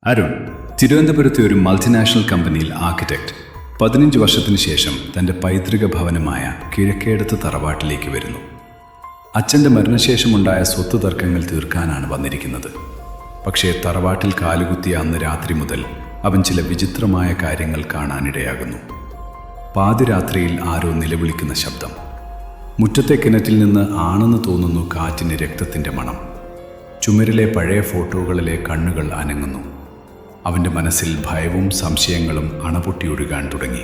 അരുൺ തിരുവനന്തപുരത്തെ ഒരു മൾട്ടിനാഷണൽ കമ്പനിയിൽ ആർക്കിടെക്ട് 15 വർഷത്തിന് ശേഷം തൻ്റെ പൈതൃക ഭവനമായ കിഴക്കേടത്ത് തറവാട്ടിലേക്ക് വരുന്നു. അച്ഛൻ്റെ മരണശേഷമുണ്ടായ സ്വത്ത് തർക്കങ്ങൾ തീർക്കാനാണ് വന്നിരിക്കുന്നത്. പക്ഷേ തറവാട്ടിൽ കാലുകുത്തിയ അന്ന് രാത്രി മുതൽ അവൻ ചില വിചിത്രമായ കാര്യങ്ങൾ കാണാനിടയാകുന്നു. പാതിരാത്രിയിൽ ആരോ നിലവിളിക്കുന്ന ശബ്ദം. മുറ്റത്തെ കിണറ്റിൽ നിന്ന് ആണെന്ന് തോന്നുന്നു കാറ്റിന് രക്തത്തിൻ്റെ മണം. ചുമരിലെ പഴയ ഫോട്ടോകളിലെ കണ്ണുകൾ അനങ്ങുന്നു. അവൻ്റെ മനസ്സിൽ ഭയവും സംശയങ്ങളും അണപൊട്ടിയൊഴുകാൻ തുടങ്ങി.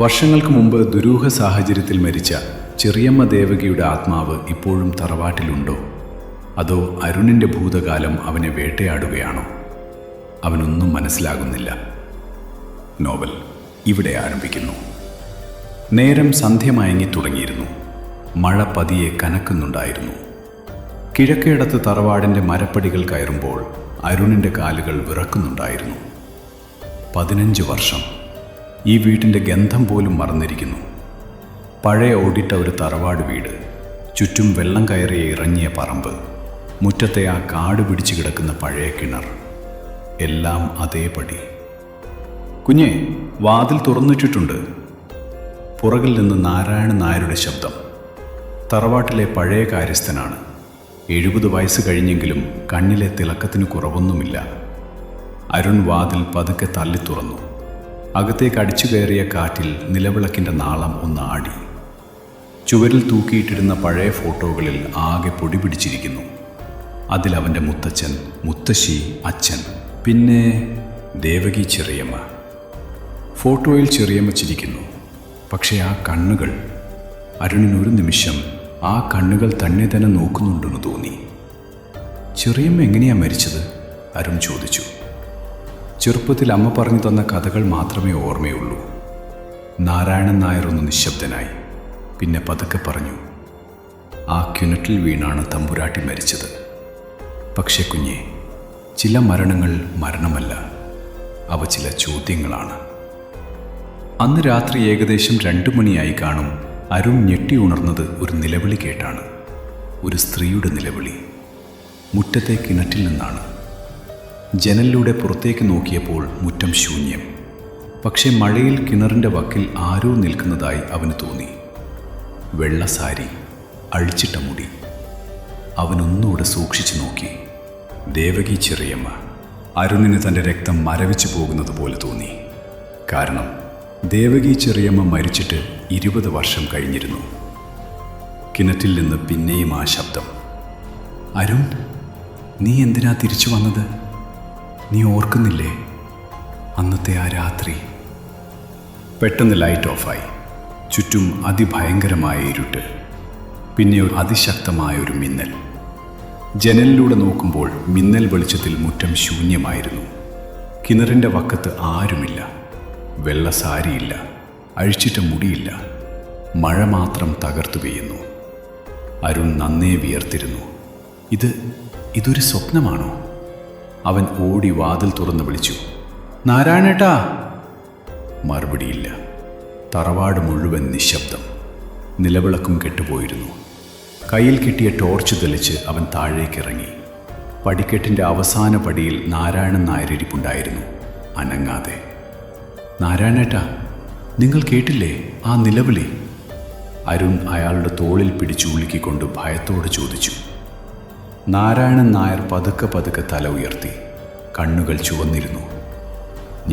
വർഷങ്ങൾക്ക് മുമ്പ് ദുരൂഹ സാഹചര്യത്തിൽ മരിച്ച ചെറിയമ്മ ദേവകിയുടെ ആത്മാവ് ഇപ്പോഴും തറവാട്ടിലുണ്ടോ? അതോ അരുണിൻ്റെ ഭൂതകാലം അവനെ വേട്ടയാടുകയാണോ? അവനൊന്നും മനസ്സിലാകുന്നില്ല. നോവൽ ഇവിടെ ആരംഭിക്കുന്നു. നേരം സന്ധ്യ മയങ്ങി തുടങ്ങിയിരുന്നു. മഴ പതിയെ കനക്കുന്നുണ്ടായിരുന്നു. കിഴക്കേടത്ത് തറവാടിൻ്റെ മരപ്പടികൾ കയറുമ്പോൾ അരുണിൻ്റെ കാലുകൾ വിറക്കുന്നുണ്ടായിരുന്നു. 15 വർഷം. ഈ വീട്ടിൻ്റെ ഗന്ധം പോലും മറന്നിരിക്കുന്നു. പഴയ ഓടിട്ട ഒരു തറവാട് വീട്, ചുറ്റും വെള്ളം കയറിയ ഇറങ്ങിയ പറമ്പ്, മുറ്റത്തെ ആ കാട് പിടിച്ചു കിടക്കുന്ന പഴയ കിണർ, എല്ലാം അതേപടി. കുഞ്ഞെ, വാതിൽ തുറന്നിട്ടിട്ടുണ്ട്. പുറകിൽ നിന്ന് നാരായണൻ നായരുടെ ശബ്ദം. തറവാട്ടിലെ പഴയ കാര്യസ്ഥനാണ്. 70 വയസ്സ് കഴിഞ്ഞെങ്കിലും കണ്ണിലെ തിളക്കത്തിന് കുറവൊന്നുമില്ല. അരുൺ വാതിൽ പതുക്കെ തള്ളി തുറന്നു. അകത്തേക്ക് അടിച്ചു കയറിയ കാറ്റിൽ നിലവിളക്കിൻ്റെ നാളം ഒന്ന് ആടി. ചുവരിൽ തൂക്കിയിട്ടിരുന്ന പഴയ ഫോട്ടോകളിൽ ആകെ പൊടി പിടിച്ചിരിക്കുന്നു. അതിലവൻ്റെ മുത്തച്ഛൻ, മുത്തശ്ശി, അച്ഛൻ, പിന്നെ ദേവകി ചെറിയമ്മ. ഫോട്ടോയിൽ ചെറിയമ്മ ചിരിക്കുന്നു. പക്ഷേ ആ കണ്ണുകൾ, അരുണിനൊരു നിമിഷം ആ കണ്ണുകൾ തന്നെ തന്നെ നോക്കുന്നുണ്ടെന്ന് തോന്നി. ചെറിയമ്മ എങ്ങനെയാ മരിച്ചത്? അരുൺ ചോദിച്ചു. ചെറുപ്പത്തിൽ അമ്മ പറഞ്ഞു തന്ന കഥകൾ മാത്രമേ ഓർമ്മയുള്ളൂ. നാരായണൻ നായർ ഒന്ന് നിശബ്ദനായി. പിന്നെ പതുക്കെ പറഞ്ഞു, ആ കിണറ്റിൽ വീണാണ് തമ്പുരാട്ടി മരിച്ചത്. പക്ഷേ കുഞ്ഞെ, ചില മരണങ്ങൾ മരണമല്ല, അവ ചില ചോദ്യങ്ങളാണ്. അന്ന് രാത്രി ഏകദേശം 2 മണിയായി കാണും. അരുൺ ഞെട്ടി ഉണർന്നത് ഒരു നിലവിളി കേട്ടാണ്. ഒരു സ്ത്രീയുടെ നിലവിളി. മുറ്റത്തെ കിണറ്റിൽ നിന്നാണ്. ജനലിലൂടെ പുറത്തേക്ക് നോക്കിയപ്പോൾ മുറ്റം ശൂന്യം. പക്ഷേ മഴയിൽ കിണറിൻ്റെ വക്കിൽ ആരോ നിൽക്കുന്നതായി അവന് തോന്നി. വെള്ള സാരി, അഴിച്ചിട്ട മുടി. അവനൊന്നുകൂടെ സൂക്ഷിച്ചു നോക്കി. ദേവകി ചെറിയമ്മ. അരുണിന് തൻ്റെ രക്തം മരവിച്ചു പോകുന്നത് പോലെ തോന്നി. കാരണം ദേവകി ചെറിയമ്മ മരിച്ചിട്ട് 20 വർഷം കഴിഞ്ഞിരുന്നു. കിണറ്റിൽ നിന്ന് പിന്നെയും ആ ശബ്ദം. അരുൺ, നീ എന്തിനാ തിരിച്ചു വന്നത്? നീ ഓർക്കുന്നില്ലേ അന്നത്തെ ആ രാത്രി? പെട്ടെന്ന് ലൈറ്റ് ഓഫായി. ചുറ്റും അതിഭയങ്കരമായ ഇരുട്ട്. പിന്നെ ഒരു അതിശക്തമായ ഒരു മിന്നൽ. ജനലിലൂടെ നോക്കുമ്പോൾ മിന്നൽ വെളിച്ചത്തിൽ മുറ്റം ശൂന്യമായിരുന്നു. കിണറിൻ്റെ വക്കത്ത് ആരുമില്ല. വെള്ള സാരിയില്ല, അഴിച്ചിട്ട മുടിയില്ല. മഴ മാത്രം തകർത്തു പെയ്യുന്നു. അരുൺ നന്നേ വിയർത്തിരുന്നു. ഇതൊരു സ്വപ്നമാണോ? അവൻ ഓടി വാതിൽ തുറന്ന് വിളിച്ചു, നാരായണേട്ടാ. മറുപടിയില്ല. തറവാട് മുഴുവൻ നിശബ്ദം. നിലവിളക്കും കെട്ടുപോയിരുന്നു. കയ്യിൽ കിട്ടിയ ടോർച്ച് തെളിച്ച് അവൻ താഴേക്കിറങ്ങി. പടിക്കെട്ടിൻ്റെ അവസാന പടിയിൽ നാരായണൻ നായർ ഇരിപ്പുണ്ടായിരുന്നു, അനങ്ങാതെ. നാരായണേട്ടാ, നിങ്ങൾ കേട്ടില്ലേ ആ നിലവിളി? അരുൺ അയാളുടെ തോളിൽ പിടിച്ചു ഉളുക്കിക്കൊണ്ട് ഭയത്തോട് ചോദിച്ചു. നാരായണൻ നായർ പതുക്കെ പതുക്കെ തല ഉയർത്തി. കണ്ണുകൾ ചുവന്നിരുന്നു.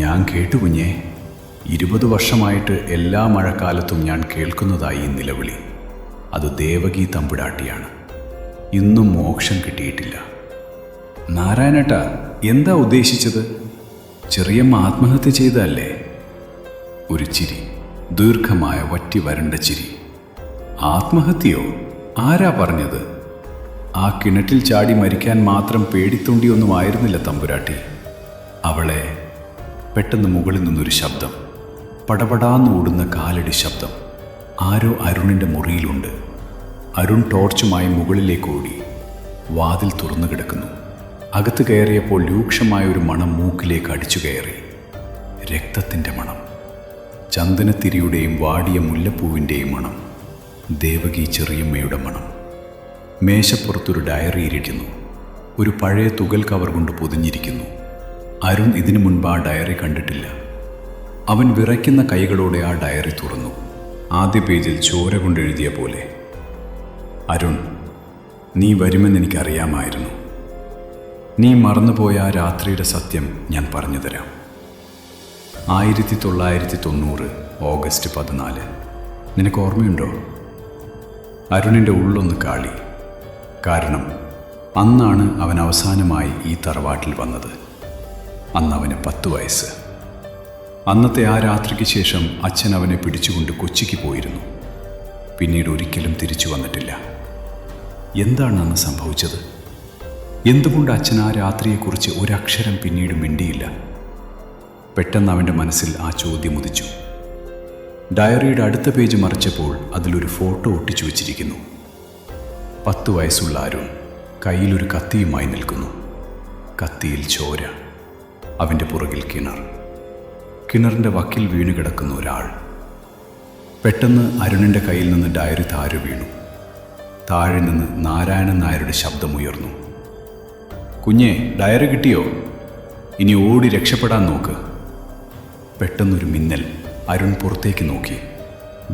ഞാൻ കേട്ടു കുഞ്ഞേ. 20 വർഷമായിട്ട് എല്ലാ മഴക്കാലത്തും ഞാൻ കേൾക്കുന്നതായി ഈ നിലവിളി. അത് ദേവകി തമ്പുരാട്ടിയാണ്. ഇന്നും മോക്ഷം കിട്ടിയിട്ടില്ല. നാരായണേട്ടാ, എന്താ ഉദ്ദേശിച്ചത്? ചെറിയമ്മ ആത്മഹത്യ ചെയ്തതല്ലേ? ഒരു ചിരി, ദീർഘമായ വറ്റി വരണ്ട ചിരി. ആത്മഹത്യയോ? ആരാ പറഞ്ഞത്? ആ കിണറ്റിൽ ചാടി മരിക്കാൻ മാത്രം പേടിത്തൊണ്ടിയൊന്നും ആയിരുന്നില്ല തമ്പുരാട്ടി. അവളെ. പെട്ടെന്ന് മുകളിൽ നിന്നൊരു ശബ്ദം. പടപടാന്ന് ഓടുന്ന കാലടി ശബ്ദം. ആരോ അരുണിൻ്റെ മുറിയിലുണ്ട്. അരുൺ ടോർച്ചുമായി മുകളിലേക്ക് ഓടി. വാതിൽ തുറന്നു കിടക്കുന്നു. അകത്ത് കയറിയപ്പോൾ രൂക്ഷമായ ഒരു മണം മൂക്കിലേക്ക് അടിച്ചു കയറി. രക്തത്തിൻ്റെ മണം. ചന്ദനത്തിരിയുടെയും വാടിയ മുല്ലപ്പൂവിൻ്റെയും മണം. ദേവകി ചെറിയമ്മയുടെ മണം. മേശപ്പുറത്തൊരു ഡയറി ഇരിക്കുന്നു. ഒരു പഴയ തുകൽ കവർ കൊണ്ട് പൊതിഞ്ഞിരിക്കുന്നു. അരുൺ ഇതിനു മുൻപ് ആ ഡയറി കണ്ടിട്ടില്ല. അവൻ വിറയ്ക്കുന്ന കൈകളോടെ ആ ഡയറി തുറന്നു. ആദ്യ പേജിൽ ചോര കൊണ്ടെഴുതിയ പോലെ: അരുൺ, നീ വരുമെന്ന് എനിക്കറിയാമായിരുന്നു. നീ മറന്നുപോയ ആ രാത്രിയുടെ സത്യം ഞാൻ പറഞ്ഞുതരാം. 1990 ഓഗസ്റ്റ് 14. നിനക്ക് ഓർമ്മയുണ്ടോ? അരുണിൻ്റെ ഉള്ളൊന്ന് കാളി. കാരണം അന്നാണ് അവൻ അവസാനമായി ഈ തറവാട്ടിൽ വന്നത്. അന്ന് അവന് 10 വയസ്സ്. അന്നത്തെ ആ രാത്രിക്ക് ശേഷം അച്ഛൻ അവനെ പിടിച്ചുകൊണ്ട് കൊച്ചിക്ക് പോയിരുന്നു. പിന്നീട് ഒരിക്കലും തിരിച്ചു വന്നിട്ടില്ല. എന്താണ് അന്ന് സംഭവിച്ചത്? എന്തുകൊണ്ട് അച്ഛൻ ആ രാത്രിയെക്കുറിച്ച് ഒരക്ഷരം പിന്നീട് മിണ്ടിയില്ല? പെട്ടെന്ന് അവൻ്റെ മനസ്സിൽ ആ ചോദ്യം ഉദിച്ചു. ഡയറിയുടെ അടുത്ത പേജ് മറിച്ചപ്പോൾ അതിലൊരു ഫോട്ടോ ഒട്ടിച്ചു വച്ചിരിക്കുന്നു. 10 വയസ്സുള്ള അരുൺ കയ്യിലൊരു കത്തിയുമായി നിൽക്കുന്നു. കത്തിയിൽ ചോര. അവൻ്റെ പുറകിൽ കിണർ. കിണറിൻ്റെ വക്കിൽ വീണ് കിടക്കുന്ന ഒരാൾ. പെട്ടെന്ന് അരുണിൻ്റെ കയ്യിൽ നിന്ന് ഡയറി താഴെ വീണു. താഴെ നിന്ന് നാരായണൻ നായരുടെ ശബ്ദമുയർന്നു: കുഞ്ഞെ, ഡയറി കിട്ടിയോ? ഇനി ഓടി രക്ഷപ്പെടാൻ നോക്ക്. പെട്ടെന്നൊരു മിന്നൽ. അരുൺ പുറത്തേക്ക് നോക്കി.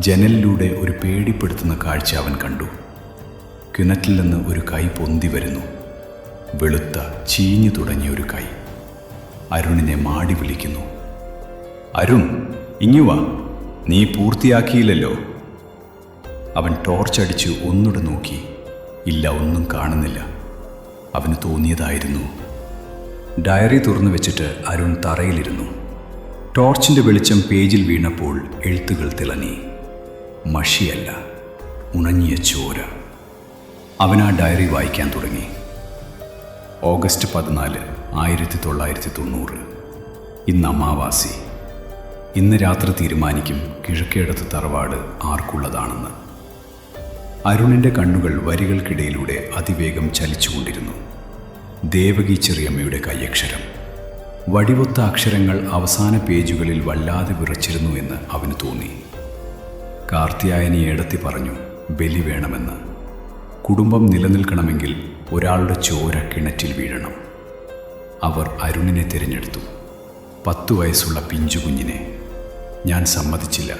ജനലിലൂടെ ഒരു പേടിപ്പെടുത്തുന്ന കാഴ്ച അവൻ കണ്ടു. കിണറ്റിൽ നിന്ന് ഒരു കൈ പൊന്തി വരുന്നു. വെളുത്ത, ചീഞ്ഞു തുടങ്ങിയ ഒരു കൈ. അരുണിനെ മാടി വിളിക്കുന്നു: അരുൺ, ഇങ്ങു വാ, നീ പൂർത്തിയാക്കിയില്ലല്ലോ. അവൻ ടോർച്ചടിച്ച് ഒന്നുകൂടെ നോക്കി. ഇല്ല, ഒന്നും കാണുന്നില്ല. അവന് തോന്നിയതായിരുന്നു. ഡയറി തുറന്നു വെച്ചിട്ട് അരുൺ തറയിലിരുന്നു. ടോർച്ചിൻ്റെ വെളിച്ചം പേജിൽ വീണപ്പോൾ എഴുത്തുകൾ തിളങ്ങി. മഷിയല്ല, ഉണങ്ങിയ ചോര. അവൻ ആ ഡയറി വായിക്കാൻ തുടങ്ങി. ഓഗസ്റ്റ് 14, 1990. ഇന്ന് അമാവാസി. ഇന്ന് രാത്രി തീരുമാനിക്കും കിഴക്കേടത്ത് തറവാട് ആർക്കുള്ളതാണെന്ന്. അരുണിൻ്റെ കണ്ണുകൾ വരികൾക്കിടയിലൂടെ അതിവേഗം ചലിച്ചുകൊണ്ടിരുന്നു. ദേവകി ചെറിയമ്മയുടെ കൈയക്ഷരം. വടിവൊത്ത അക്ഷരങ്ങൾ അവസാന പേജുകളിൽ വല്ലാതെ വിറച്ചിരുന്നു എന്ന് അവന് തോന്നി. കാർത്തിയായനി ഏടത്തി പറഞ്ഞു, ബലി വേണമെന്ന്. കുടുംബം നിലനിൽക്കണമെങ്കിൽ ഒരാളുടെ ചോര കിണറ്റിൽ വീഴണം. അവർ അരുണിനെ തിരഞ്ഞെടുത്തു. 10 വയസ്സുള്ള പിഞ്ചുകുഞ്ഞിനെ. ഞാൻ സമ്മതിച്ചില്ല.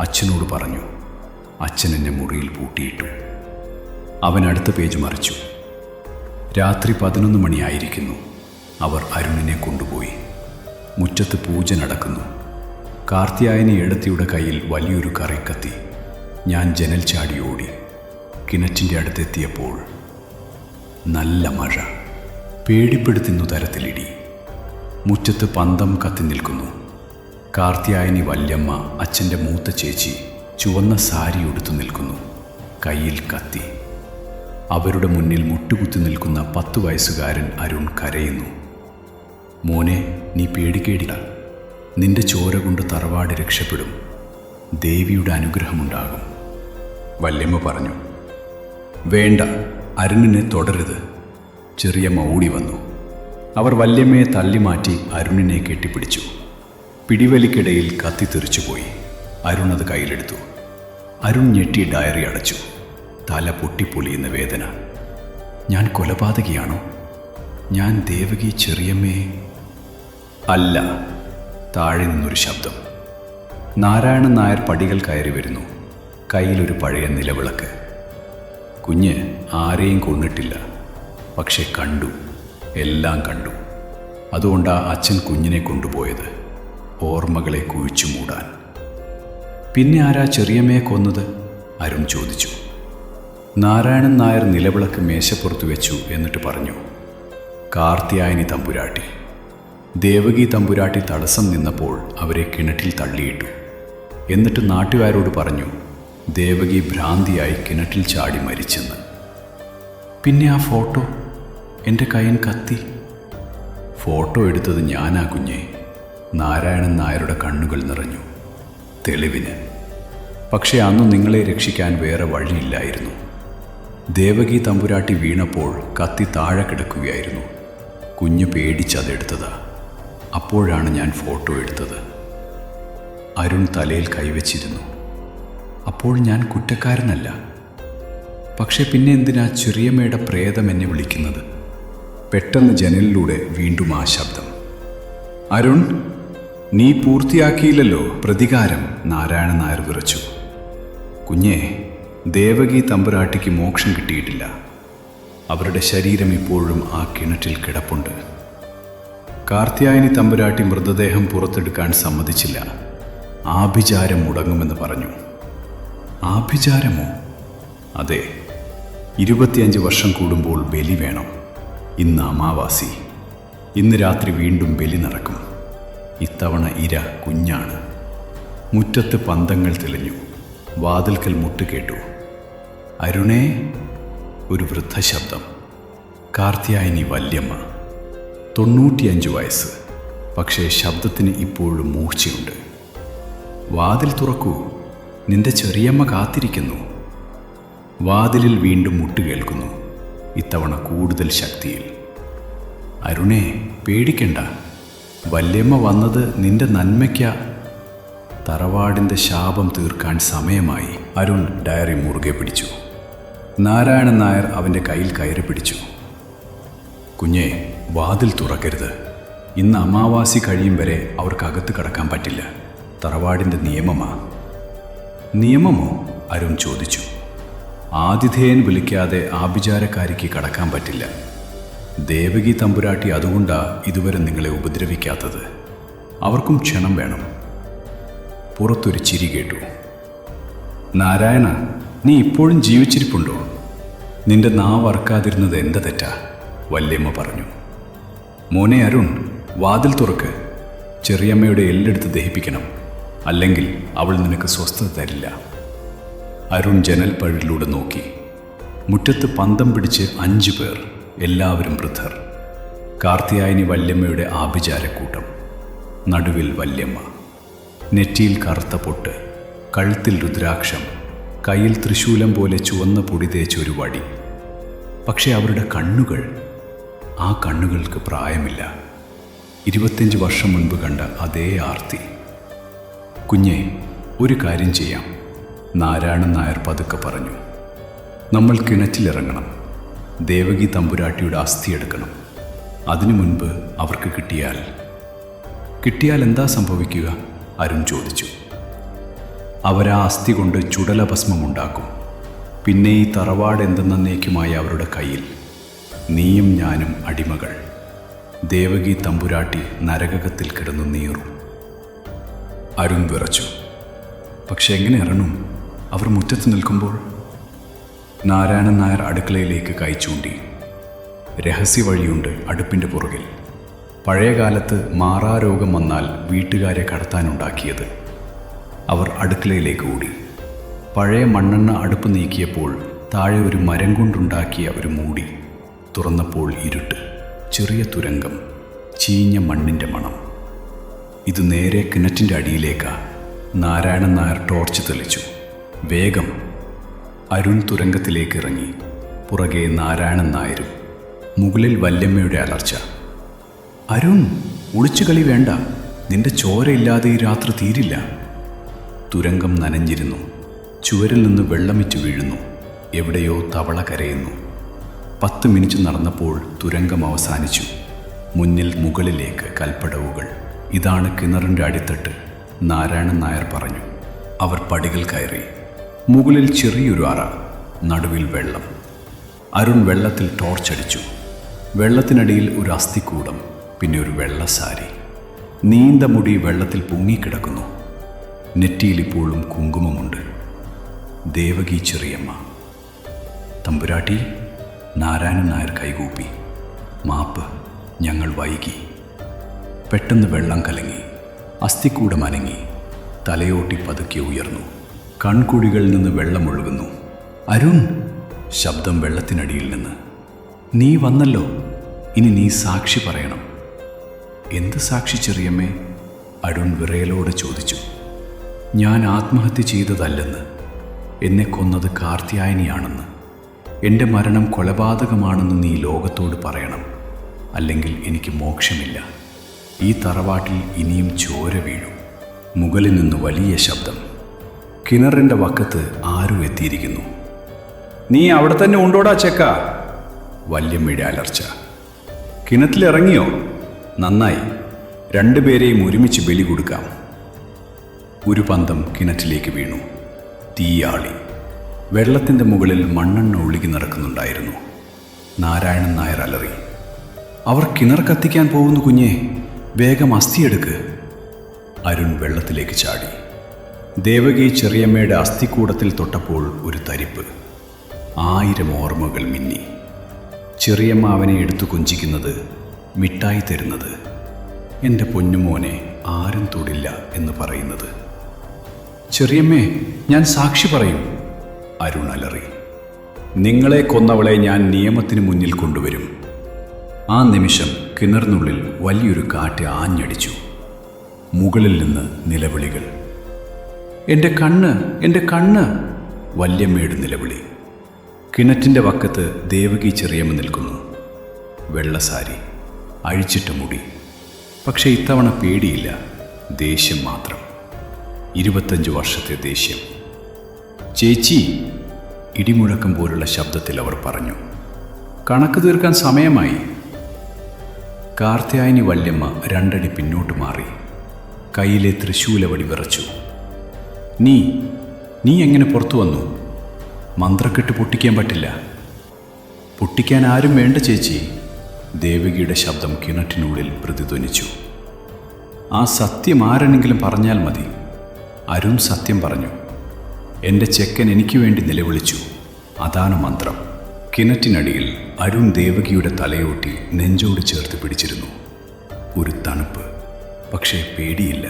അച്ഛനോട് പറഞ്ഞു. അച്ഛൻ എന്നെ മുറിയിൽ പൂട്ടിയിട്ടു. അവൻ അടുത്ത പേജ് മറിച്ചു. രാത്രി 11 മണിയായിരിക്കുന്നു. അവർ അരുണിനെ കൊണ്ടുപോയി. മുറ്റത്ത് പൂജ നടക്കുന്നു. കാർത്തിയായനി ഏടത്തിയുടെ കയ്യിൽ വലിയൊരു കറിക്കത്തി. ഞാൻ ജനൽ ചാടി ഓടി. കിണറ്റിൻ്റെ അടുത്തെത്തിയപ്പോൾ നല്ല മഴ. പേടിപ്പെടുത്തുന്ന തരത്തിലിടി. മുറ്റത്ത് പന്തം കത്തി നിൽക്കുന്നു. കാർത്തിയായനി വല്യമ്മ, അച്ഛൻ്റെ മൂത്ത ചേച്ചി ചുവന്ന സാരി ഉടുത്തു നിൽക്കുന്നു. കയ്യിൽ കത്തി. അവരുടെ മുന്നിൽ മുട്ടുകുത്തി നിൽക്കുന്ന 10 വയസ്സുകാരൻ അരുൺ കരയുന്നു. മോനെ, നീ പേടിക്കേടില്ല. നിന്റെ ചോര കൊണ്ട് തറവാട് രക്ഷപ്പെടും. ദേവിയുടെ അനുഗ്രഹമുണ്ടാകും. വല്യമ്മ പറഞ്ഞു. വേണ്ട, അരുണിനെ തുടരുത്. ചെറിയമ്മ ഓടി വന്നു. അവർ വല്യമ്മയെ തള്ളിമാറ്റി അരുണിനെ കെട്ടിപ്പിടിച്ചു. പിടിവലിക്കിടയിൽ കത്തി തെറിച്ചുപോയി. അരുൺ അത് കയ്യിലെടുത്തു. അരുൺ ഞെട്ടി ഡയറി അടച്ചു. തല പൊട്ടിപ്പൊളിയുന്ന വേദന. ഞാൻ കൊലപാതകിയാണോ? ഞാൻ ദേവകി ചെറിയമ്മയെ? അല്ല. താഴെ നിന്നൊരു ശബ്ദം. നാരായണൻ നായർ പടികൾ കയറി വരുന്നു. കയ്യിലൊരു പഴയ നിലവിളക്ക്. കുഞ്ഞ് ആരെയും കൊന്നിട്ടില്ല, പക്ഷെ കണ്ടു, എല്ലാം കണ്ടു. അതുകൊണ്ടാ അച്ഛൻ കുഞ്ഞിനെ കൊണ്ടുപോയത്, ഓർമ്മകളെ കുഴിച്ചു മൂടാൻ. പിന്നെ ആരാ ചെറിയമ്മയെ കൊന്നത്? അരുൺ ചോദിച്ചു. നാരായണൻ നായർ നിലവിളക്ക് മേശപ്പുറത്ത് വെച്ചു. എന്നിട്ട് പറഞ്ഞു, കാർത്തിയായനി തമ്പുരാട്ടി. ദേവകി തമ്പുരാട്ടി തടസ്സം നിന്നപ്പോൾ അവരെ കിണറ്റിൽ തള്ളിയിട്ടു. എന്നിട്ട് നാട്ടുകാരോട് പറഞ്ഞു, ദേവകി ഭ്രാന്തിയായി കിണറ്റിൽ ചാടി മരിച്ചെന്ന്. പിന്നെ ആ ഫോട്ടോ, എൻ്റെ കയ്യൻ കത്തി. ഫോട്ടോ എടുത്തത് ഞാനാ കുഞ്ഞെ. നാരായണൻ നായരുടെ കണ്ണുകൾ നിറഞ്ഞു. തെളിവിന്. പക്ഷേ അന്ന് നിങ്ങളെ രക്ഷിക്കാൻ വേറെ വഴിയില്ലായിരുന്നു. ദേവകി തമ്പുരാട്ടി വീണപ്പോൾ കത്തി താഴെ കിടക്കുകയായിരുന്നു. കുഞ്ഞ് പേടിച്ചതെടുത്തതാ. അപ്പോഴാണ് ഞാൻ ഫോട്ടോ എടുത്തത്. അരുൺ തലയിൽ കൈവച്ചിരുന്നു. അപ്പോൾ ഞാൻ കുറ്റക്കാരനല്ല. പക്ഷെ പിന്നെ എന്തിനാ ചെറിയമ്മയുടെ പ്രേതം എന്നെ വിളിക്കുന്നത്? പെട്ടെന്ന് ജനലിലൂടെ വീണ്ടും ആ ശബ്ദം. അരുൺ, നീ പൂർത്തിയാക്കിയില്ലല്ലോ പ്രതികാരം. നാരായണൻ നായർ വിറച്ചു. കുഞ്ഞേ, ദേവകി തമ്പുരാട്ടിക്ക് മോക്ഷം കിട്ടിയിട്ടില്ല. അവരുടെ ശരീരം ഇപ്പോഴും ആ കിണറ്റിൽ കിടപ്പുണ്ട്. കാർത്യായനി തമ്പുരാട്ടി മൃതദേഹം പുറത്തെടുക്കാൻ സമ്മതിച്ചില്ല. ആഭിചാരം മുടങ്ങുമെന്ന് പറഞ്ഞു. ആഭിചാരമോ? അതെ, 25 വർഷം കൂടുമ്പോൾ ബലി വേണം. ഇന്ന് അമാവാസി. ഇന്ന് രാത്രി വീണ്ടും ബലി നടക്കും. ഇത്തവണ ഇര കുഞ്ഞാണ്. മുറ്റത്ത് പന്തങ്ങൾ തെളിഞ്ഞു. വാതിൽക്കൽ മുട്ടുകേട്ടു. അരുണേ, ഒരു വൃദ്ധശബ്ദം. കാർത്യായനി വല്യമ്മ. 95 വയസ്സ്. പക്ഷേ ശബ്ദത്തിന് ഇപ്പോഴും മൂർച്ചയുണ്ട്. വാതിൽ തുറക്കൂ, നിന്റെ ചെറിയമ്മ കാത്തിരിക്കുന്നു. വാതിലിൽ വീണ്ടും മുട്ടുകേൾക്കുന്നു. ഇത്തവണ കൂടുതൽ ശക്തിയിൽ. അരുണേ, പേടിക്കണ്ട. വല്യമ്മ വന്നത് നിന്റെ നന്മയ്ക്ക. തറവാടിൻ്റെ ശാപം തീർക്കാൻ സമയമായി. അരുൺ ഡയറി മുറുകെ പിടിച്ചു. നാരായണൻ നായർ അവൻ്റെ കയ്യിൽ കയറി പിടിച്ചു. കുഞ്ഞേ, വാതിൽ തുറക്കരുത്. ഇന്ന് അമാവാസി കഴിയും വരെ അവർക്കകത്ത് കടക്കാൻ പറ്റില്ല. തറവാടിൻ്റെ നിയമമാ. നിയമമോ? അരുൺ ചോദിച്ചു. ആതിഥേയൻ വിളിക്കാതെ ആഭിചാരക്കാരിക്ക് കടക്കാൻ പറ്റില്ല. ദേവകി തമ്പുരാട്ടി അതുകൊണ്ടാ ഇതുവരെ നിങ്ങളെ ഉപദ്രവിക്കാത്തത്. അവർക്കും ക്ഷണം വേണം. പുറത്തൊരു ചിരി കേട്ടു. നാരായണ, നീ ഇപ്പോഴും ജീവിച്ചിരിപ്പുണ്ടോ? നിന്റെ നാവ് അറക്കാതിരുന്നത് എൻ്റെ തെറ്റാ, വല്യമ്മ പറഞ്ഞു. മോനെ അരുൺ, വാതിൽ തുറക്ക്. ചെറിയമ്മയുടെ എല്ലെടുത്ത് ദഹിപ്പിക്കണം. അല്ലെങ്കിൽ അവൾ നിനക്ക് സ്വസ്ഥത തരില്ല. അരുൺ ജനൽപ്പഴിലൂടെ നോക്കി. മുറ്റത്ത് പന്തം പിടിച്ച് 5 പേർ, എല്ലാവരും വൃദ്ധർ. കാർത്യായനി വല്യമ്മയുടെ ആഭിചാരക്കൂട്ടം. നടുവിൽ വല്യമ്മ. നെറ്റിയിൽ കറുത്ത പൊട്ട്, കഴുത്തിൽ രുദ്രാക്ഷം, കയ്യിൽ തൃശൂലം പോലെ ചുവന്ന പൊടി തേച്ചൊരു വടി. പക്ഷേ അവരുടെ കണ്ണുകൾ, ആ കണ്ണുകൾക്ക് പ്രായമില്ല. 25 വർഷം മുൻപ് കണ്ട അതേ ആർത്തി. കുഞ്ഞെ, ഒരു കാര്യം ചെയ്യാം, നാരായണൻ നായർ പതുക്കെ പറഞ്ഞു. നമ്മൾ കിണറ്റിലിറങ്ങണം. ദേവകി തമ്പുരാട്ടിയുടെ അസ്ഥി എടുക്കണം. അതിനു മുൻപ് അവർക്ക് കിട്ടിയാൽ എന്താ സംഭവിക്കുക? അരുൺ ചോദിച്ചു. അവരാ അസ്ഥി കൊണ്ട് ചുടലഭസ്മമുണ്ടാക്കും. പിന്നെ ഈ തറവാട് എന്തെന്നേക്കുമായി അവരുടെ കയ്യിൽ. നീയും ഞാനും അടിമകൾ. ദേവകി തമ്പുരാട്ടി നരകത്തിൽ കിടന്നു നീറും. അരുൺ വിറച്ചു. പക്ഷെ എങ്ങനെ ഇറങ്ങും അവർ മുറ്റത്ത് നിൽക്കുമ്പോൾ? നാരായണൻ നായർ അടുക്കളയിലേക്ക് കൈ ചൂണ്ടി. രഹസ്യ വഴിയുണ്ട് അടുപ്പിൻ്റെ പുറകിൽ. പഴയകാലത്ത് മാറാരോഗം വന്നാൽ വീട്ടുകാരെ കടത്താനുണ്ടാക്കിയത്. അവർ അടുക്കളയിലേക്ക് ഓടി. പഴയ മണ്ണെണ്ണ അടുപ്പ് നീക്കിയപ്പോൾ താഴെ ഒരു മരം കൊണ്ടുണ്ടാക്കിയ ഒരു മൂടി. തുറന്നപ്പോൾ ഇരുട്ട്, ചെറിയ തുരങ്കം, ചീഞ്ഞ മണ്ണിൻ്റെ മണം. ഇത് നേരെ കിണറ്റിൻ്റെ അടിയിലേക്കാ. നാരായണൻ നായർ ടോർച്ച് തെളിച്ചു. വേഗം! അരുൺ തുരങ്കത്തിലേക്ക് ഇറങ്ങി. പുറകെ നാരായണൻ നായരും. മുകളിൽ വല്യമ്മയുടെ അലർച്ച. അരുൺ, ഒളിച്ചുകളി വേണ്ട. നിന്റെ ചോരയില്ലാതെ ഈ രാത്രി തീരില്ല. തുരങ്കം നനഞ്ഞിരുന്നു. ചുവരിൽ നിന്ന് വെള്ളമിറ്റ് വീഴുന്നു. എവിടെയോ തവള കരയുന്നു. 10 മിനിറ്റ് നടന്നപ്പോൾ തുരങ്കം അവസാനിച്ചു. മുന്നിൽ മുകളിലേക്ക് കൽപ്പടവുകൾ. ഇതാണ് കിണറിൻ്റെ അടിത്തട്ട്, നാരായണൻ നായർ പറഞ്ഞു. അവർ പടികൾ കയറി. മുകളിൽ ചെറിയൊരു അറ, നടുവിൽ വെള്ളം. അരുൺ വെള്ളത്തിൽ ടോർച്ചടിച്ചു. വെള്ളത്തിനടിയിൽ ഒരു അസ്ഥിക്കൂടം, പിന്നെ ഒരു വെള്ളസാരി. നീണ്ട മുടി വെള്ളത്തിൽ പൊങ്ങിക്കിടക്കുന്നു. നെറ്റിയിൽ ഇപ്പോഴും കുങ്കുമമുണ്ട്. ദേവകി ചെറിയമ്മ. തമ്പുരാട്ടി, നാരായണൻ നായർ കൈകൂപ്പി. മാപ്പ്, ഞങ്ങൾ വൈകി. പെട്ടെന്ന് വെള്ളം കലങ്ങി. അസ്ഥിക്കൂടം അനങ്ങി. തലയോട്ടി പതുക്കെ ഉയർന്നു. കൺകുഴികളിൽ നിന്ന് വെള്ളമൊഴുകുന്നു. അരുൺ! ശബ്ദം വെള്ളത്തിനടിയിൽ നിന്ന്. നീ വന്നല്ലോ, ഇനി നീ സാക്ഷി പറയണം. എന്ത് സാക്ഷി ചെറിയമ്മേ? അരുൺ വിറയലോടെ ചോദിച്ചു. ഞാൻ ആത്മഹത്യ ചെയ്തതല്ലെന്ന്, എന്നെ കൊന്നത് കാർത്യായനിയാണെന്ന്, എൻ്റെ മരണം കൊലപാതകമാണെന്ന് നീ ലോകത്തോട് പറയണം. അല്ലെങ്കിൽ എനിക്ക് മോക്ഷമില്ല. ഈ തറവാട്ടിൽ ഇനിയും ചോര വീഴും. മുകളിൽ നിന്ന് വലിയ ശബ്ദം. കിണറിൻ്റെ വക്കത്ത് ആരും എത്തിയിരിക്കുന്നു. നീ അവിടെ തന്നെ ഉണ്ടോടാ ചെക്ക? വല്യമ്മയുടെ അലർച്ച. കിണറ്റിലിറങ്ങിയോ? നന്നായി. രണ്ടുപേരെയും ഒരുമിച്ച് ബലി കൊടുക്കാം. ഒരു പന്തം കിണറ്റിലേക്ക് വീണു. തീയാളി. വെള്ളത്തിൻ്റെ മുകളിൽ മണ്ണെണ്ണ ഒഴുകി നടക്കുന്നുണ്ടായിരുന്നു. നാരായണൻ നായർ അലറി, അവർ കിണർ കത്തിക്കാൻ പോകുന്നു കുഞ്ഞേ, വേഗം അസ്ഥിയെടുക്ക്. അരുൺ വെള്ളത്തിലേക്ക് ചാടി. ദേവകി ചെറിയമ്മയുടെ അസ്ഥിക്കൂടത്തിൽ തൊട്ടപ്പോൾ ഒരു തരിപ്പ്. 1000 ഓർമ്മകൾ മിന്നി. ചെറിയമ്മ അവനെ എടുത്തു കൊഞ്ചിക്കുന്നത്, മിഠായി തരുന്നത്, എൻ്റെ പൊന്നുമോനെ ആരും തൊടില്ല എന്ന് പറയുന്നത്. ചെറിയമ്മേ, ഞാൻ സാക്ഷി പറയും. അരുൺ അലറി. നിങ്ങളെ കൊന്നവളെ ഞാൻ നിയമത്തിന് മുന്നിൽ കൊണ്ടുവരും. ആ നിമിഷം കിണറിനുള്ളിൽ വലിയൊരു കാറ്റ് ആഞ്ഞടിച്ചു. മുകളിൽ നിന്ന് നിലവിളികൾ. എൻ്റെ കണ്ണ്, എൻ്റെ കണ്ണ്! വല്യമ്മയുടെ നിലവിളി. കിണറ്റിൻ്റെ വക്കത്ത് ദേവകി ചെറിയമ്മ നിൽക്കുന്നു. വെള്ളസാരി, അഴിച്ചിട്ട മുടി. പക്ഷെ ഇത്തവണ പേടിയില്ല, ദേഷ്യം മാത്രം. 25 വർഷത്തെ ദേഷ്യം. ചേച്ചി! ഇടിമുഴക്കം പോലുള്ള ശബ്ദത്തിൽ അവർ പറഞ്ഞു. കണക്ക് തീർക്കാൻ സമയമായി. കാർത്യായനി വല്യമ്മ 2 അടി പിന്നോട്ട് മാറി. കയ്യിലെ തൃശൂലവടി വിറച്ചു. നീ എങ്ങനെ പുറത്തു വന്നു? മന്ത്രക്കെട്ട് പൊട്ടിക്കാൻ പറ്റില്ല. പൊട്ടിക്കാൻ ആരും വേണ്ട ചേച്ചി. ദേവകിയുടെ ശബ്ദം കിണറ്റിനുള്ളിൽ പ്രതിധ്വനിച്ചു. ആ സത്യം ആരെങ്കിലും പറഞ്ഞാൽ മതി. അരുൺ സത്യം പറഞ്ഞു. എൻ്റെ ചെക്കൻ എനിക്ക് വേണ്ടി നിലവിളിച്ചു. അതാണ് മന്ത്രം. കിണറ്റിനടിയിൽ അരുൺ ദേവകിയുടെ തലയോട്ടി നെഞ്ചോട് ചേർത്ത് പിടിച്ചിരുന്നു. ഒരു തണുപ്പ്, പക്ഷേ പേടിയില്ല.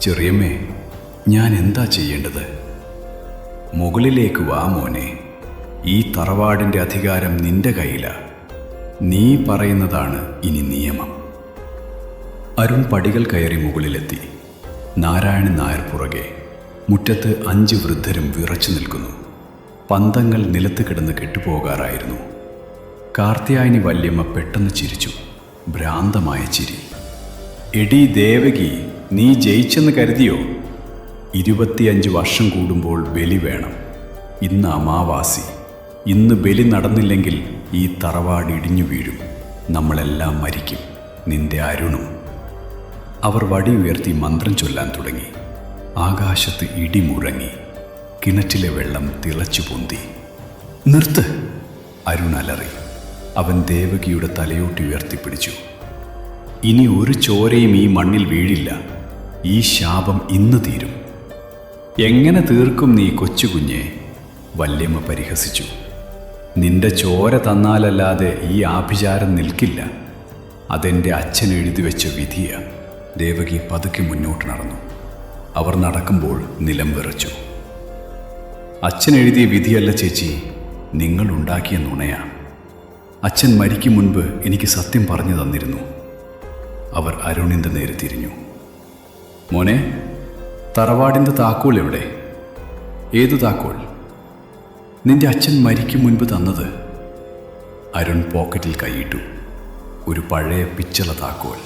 ചെറിയമ്മേ, ഞാൻ എന്താ ചെയ്യേണ്ടത്? മുകളിലേക്ക് വാ മോനെ. ഈ തറവാടിൻ്റെ അധികാരം നിന്റെ കയ്യിലാ. നീ പറയുന്നതാണ് ഇനി നിയമം. അരുൺ പടികൾ കയറി മുകളിലെത്തി. നാരായണൻ നായർ പുറകെ. മുറ്റത്ത് 5 വൃദ്ധരും വിറച്ചു നിൽക്കുന്നു. പന്തങ്ങൾ നിലത്ത് കിടന്ന് കെട്ടുപോകാറായിരുന്നു. കാർത്യായനി വല്യമ്മ പെട്ടെന്ന് ചിരിച്ചു. ഭ്രാന്തമായ ചിരി. എടീ ദേവകി, നീ ജയിച്ചെന്ന് കരുതിയോ? 25 വർഷം കൂടുമ്പോൾ ബലി വേണം. ഇന്ന് അമാവാസി. ഇന്ന് ബലി നടന്നില്ലെങ്കിൽ ഈ തറവാട് ഇടിഞ്ഞു വീഴും. നമ്മളെല്ലാം മരിക്കും, നിന്റെ അരുണും. അവർ വടി ഉയർത്തി മന്ത്രം ചൊല്ലാൻ തുടങ്ങി. ആകാശത്ത് ഇടിമുഴങ്ങി. കിണറ്റിലെ വെള്ളം തിളച്ചു പൊന്തി. നിർത്ത്! അരുൺ അലറി. അവൻ ദേവകിയുടെ തലയോട്ടി ഉയർത്തിപ്പിടിച്ചു. ഇനി ഒരു ചോരയും ഈ മണ്ണിൽ വീഴില്ല. ഈ ശാപം ഇന്ന് തീരും. എങ്ങനെ തീർക്കും നീ കൊച്ചുകുഞ്ഞെ? വല്യമ്മ പരിഹസിച്ചു. നിന്റെ ചോര തന്നാലല്ലാതെ ഈ ആഭിചാരം നിൽക്കില്ല. അതെൻ്റെ അച്ഛൻ എഴുതി വെച്ച വിധിയാ. ദേവകി പതുക്കെ മുന്നോട്ട് നടന്നു. അവർ നടക്കുമ്പോൾ നിലം വിറച്ചു. അച്ഛൻ എഴുതിയ വിധിയല്ല ചേച്ചി, നിങ്ങൾ ഉണ്ടാക്കിയ നുണയാ. അച്ഛൻ മരിക്കും മുൻപ് എനിക്ക് സത്യം പറഞ്ഞു തന്നിരുന്നു. അവർ അരുണിൻ്റെ നേരെ തിരിഞ്ഞു. മോനെ, തറവാടിൻ്റെ താക്കോൽ എവിടെ? ഏതു താക്കോൽ? നിന്റെ അച്ഛൻ മരിക്കും മുൻപ് തന്നത്. അരുൺ പോക്കറ്റിൽ കൈയിട്ടു. ഒരു പഴയ പിച്ചള താക്കോൽ.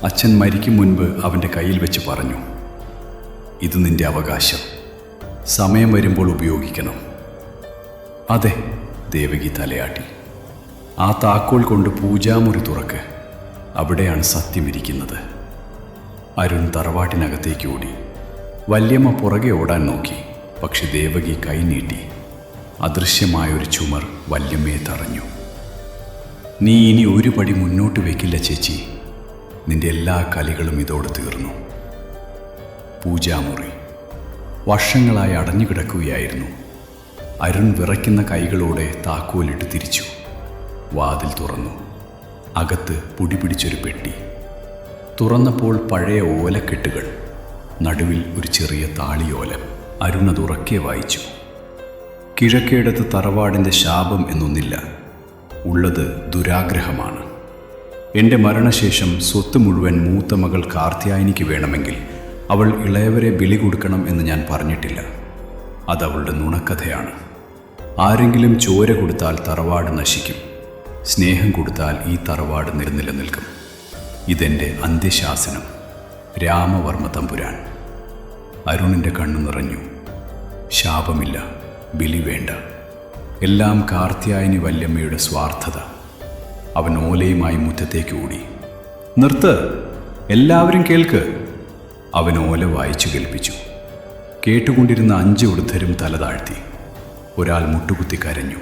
അച്ഛൻ മരിക്കും മുൻപ് അവൻ്റെ കയ്യിൽ വെച്ച് പറഞ്ഞു, ഇത് നിന്റെ അവകാശം. സമയം വരുമ്പോൾ ഉപയോഗിക്കണം. അതെ, ദേവകി തലയാട്ടി. ആ താക്കോൽ കൊണ്ട് പൂജാമുറി തുറക്ക്. അവിടെയാണ് സത്യമിരിക്കുന്നത്. അരുൺ തറവാട്ടിനകത്തേക്ക് ഓടി. വല്യമ്മ പുറകെ ഓടാൻ നോക്കി. പക്ഷെ ദേവകി കൈനീട്ടി. അദൃശ്യമായൊരു ചുമർ വല്യമ്മയെ തടഞ്ഞു. നീ ഇനി ഒരു പടി മുന്നോട്ട് വയ്ക്കില്ല ചേച്ചി. നിന്റെ എല്ലാ കളികളും ഇതോടെ തീർന്നു. പൂജാമുറി വർഷങ്ങളായി അടഞ്ഞുകിടക്കുകയായിരുന്നു. അരുൺ വിറയ്ക്കുന്ന കൈകളോടെ താക്കോലിട്ട് തിരിച്ചു. വാതിൽ തുറന്നു. അകത്ത് പൊടി പിടിച്ചൊരു പെട്ടി. തുറന്നപ്പോൾ പഴയ ഓലക്കെട്ടുകൾ. നടുവിൽ ഒരു ചെറിയ താളിയോല. അരുൺ അത് ഉറക്കെ വായിച്ചു. കിഴക്കേടത്ത് തറവാടിൻ്റെ ശാപം എന്നൊന്നില്ല. ഉള്ളത് ദുരാഗ്രഹമാണ്. എൻ്റെ മരണശേഷം സ്വത്ത് മുഴുവൻ മൂത്ത മകൾ കാർത്യായനിക്ക് വേണമെങ്കിൽ അവൾ ഇളയവരെ ബലി കൊടുക്കണം എന്ന് ഞാൻ പറഞ്ഞിട്ടില്ല. അതവളുടെ നുണക്കഥയാണ്. ആരെങ്കിലും ചോര കൊടുത്താൽ തറവാട് നശിക്കും. സ്നേഹം കൊടുത്താൽ ഈ തറവാട് നിലനിൽക്കും. ഇതെൻ്റെ അന്ത്യശാസനം. രാമവർമ്മ തമ്പുരാൻ. അരുണിൻ്റെ കണ്ണു നിറഞ്ഞു. ശാപമില്ല, ബലി വേണ്ട. എല്ലാം കാർത്യായനി വല്യമ്മയുടെ സ്വാർത്ഥത. അവൻ ഓലയുമായി മുറ്റത്തേക്ക് ഓടി. നിർത്ത്, എല്ലാവരും കേൾക്ക്. അവൻ ഓല വായിച്ചു കേൾപ്പിച്ചു. കേട്ടുകൊണ്ടിരുന്ന 5 വൃദ്ധരും തല താഴ്ത്തി. ഒരാൾ മുട്ടുകുത്തി കരഞ്ഞു.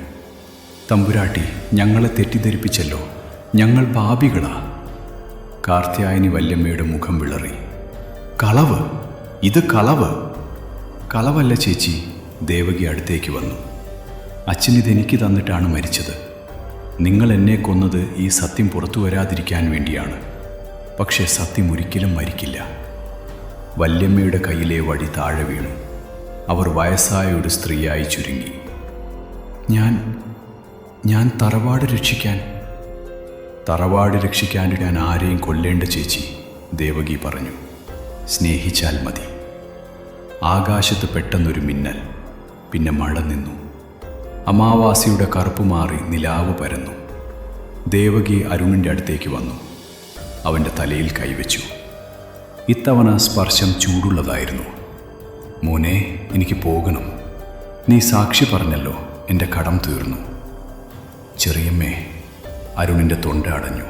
തമ്പുരാട്ടി, ഞങ്ങളെ തെറ്റിദ്ധരിപ്പിച്ചല്ലോ, ഞങ്ങൾ പാപികളാ. കാർത്യായനി വല്യമ്മയുടെ മുഖം വിളറി. കളവ്, ഇത് കളവ്. കളവല്ല ചേച്ചി. ദേവകി അടുത്തേക്ക് വന്നു. അച്ഛനിതെനിക്ക് തന്നിട്ടാണ് മരിച്ചത്. നിങ്ങൾ എന്നെ കൊന്നത് ഈ സത്യം പുറത്തു വരാതിരിക്കാൻ വേണ്ടിയാണ്. പക്ഷേ സത്യം ഒരിക്കലും മരിക്കില്ല. വല്യമ്മയുടെ കയ്യിലെ വടി താഴെ വീണു. അവർ വയസ്സായ ഒരു സ്ത്രീയായി ചുരുങ്ങി. ഞാൻ തറവാട് രക്ഷിക്കാൻ ഞാൻ ആരെയും കൊല്ലേണ്ട ചേച്ചി, ദേവകി പറഞ്ഞു. സ്നേഹിച്ചാൽ മതി. ആകാശത്ത് പെട്ടെന്നൊരു മിന്നൽ. പിന്നെ മഴ നിന്നു. അമാവാസിയുടെ കറുപ്പ് മാറി നിലാവ് പരന്നു. ദേവകി അരുണിൻ്റെ അടുത്തേക്ക് വന്നു. അവൻ്റെ തലയിൽ കൈവച്ചു. ഇത്തവണ സ്പർശം ചൂടുള്ളതായിരുന്നു. മോനെ, എനിക്ക് പോകണം. നീ സാക്ഷി പറഞ്ഞല്ലോ, എൻ്റെ കടം തീർന്നു. ചെറിയമ്മേ. അരുണിൻ്റെ തൊണ്ട അടഞ്ഞു.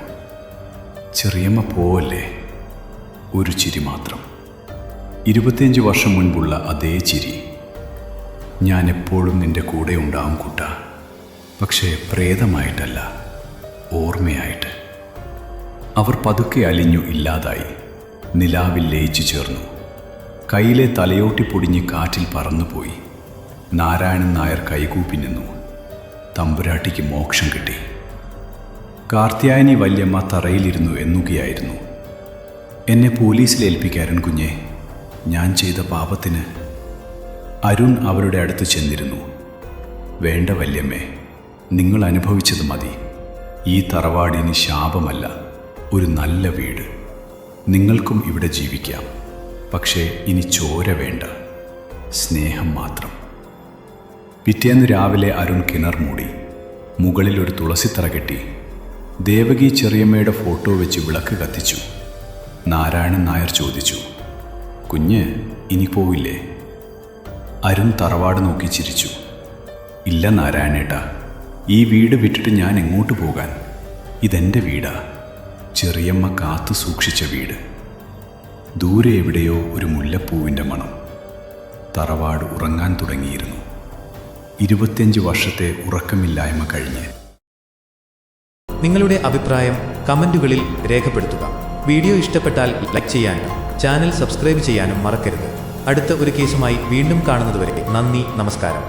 ചെറിയമ്മ പോവല്ലേ? ഒരു ചിരി മാത്രം. 25 വർഷം മുൻപുള്ള അതേ ചിരി. ഞാൻ എപ്പോഴും നിന്റെ കൂടെ ഉണ്ടാവും കുട്ടാ, പക്ഷേ പ്രേതമായിട്ടല്ല, ഓർമ്മയായിട്ട്. അവർ പതുക്കെ അലിഞ്ഞു ഇല്ലാതായി. നിലാവിൽ ലയിച്ചു ചേർന്നു. കയ്യിലെ തലയോട്ടി പൊടിഞ്ഞ് കാറ്റിൽ പറന്നുപോയി. നാരായണൻ നായർ കൈകൂപ്പി നിന്നു. തമ്പുരാട്ടിക്ക് മോക്ഷം കിട്ടി. കാർത്യായനി വല്യമ്മ തറയിലിരുന്നു എന്നുകയായിരുന്നു. എന്നെ പോലീസിൽ ഏൽപ്പിക്കാരൻ കുഞ്ഞെ, ഞാൻ ചെയ്ത പാപത്തിന്. അരുൺ അവരുടെ അടുത്ത് ചെന്നിരുന്നു. വേണ്ട വല്യമ്മേ, നിങ്ങൾ അനുഭവിച്ചത് മതി. ഈ തറവാടിന് ശാപമല്ല, ഒരു നല്ല വീട്. നിങ്ങൾക്കും ഇവിടെ ജീവിക്കാം. പക്ഷേ ഇനി ചോര വേണ്ട, സ്നേഹം മാത്രം. പിറ്റേന്ന് രാവിലെ അരുൺ കിണർ മൂടി. മുകളിൽ ഒരു തുളസിത്തറ കെട്ടി. ദേവകി ചെറിയമ്മയുടെ ഫോട്ടോ വെച്ച് വിളക്ക് കത്തിച്ചു. നാരായണൻ നായർ ചോദിച്ചു, കുഞ്ഞ് ഇനി പോവില്ലേ? അരുൺ തറവാട് നോക്കി ചിരിച്ചു. ഇല്ല നാരായണേട്ടാ, ഈ വീട് വിട്ടിട്ട് ഞാൻ എങ്ങോട്ട് പോകാൻ? ഇതെൻ്റെ വീടാ. ചെറിയമ്മ കാത്തു സൂക്ഷിച്ച വീട്. ദൂരെ എവിടെയോ ഒരു മുല്ലപ്പൂവിൻ്റെ മണം. തറവാട് ഉറങ്ങാൻ തുടങ്ങിയിരുന്നു. 25 വർഷത്തെ ഉറക്കമില്ലായ്മ കഴിഞ്ഞ്. നിങ്ങളുടെ അഭിപ്രായം കമൻറ്റുകളിൽ രേഖപ്പെടുത്തുക. വീഡിയോ ഇഷ്ടപ്പെട്ടാൽ ലൈക്ക് ചെയ്യാനും ചാനൽ സബ്സ്ക്രൈബ് ചെയ്യാനും മറക്കരുത്. അടുത്ത ഒരു കേസുമായി വീണ്ടും കാണുന്നതുവരെ നന്ദി, നമസ്കാരം.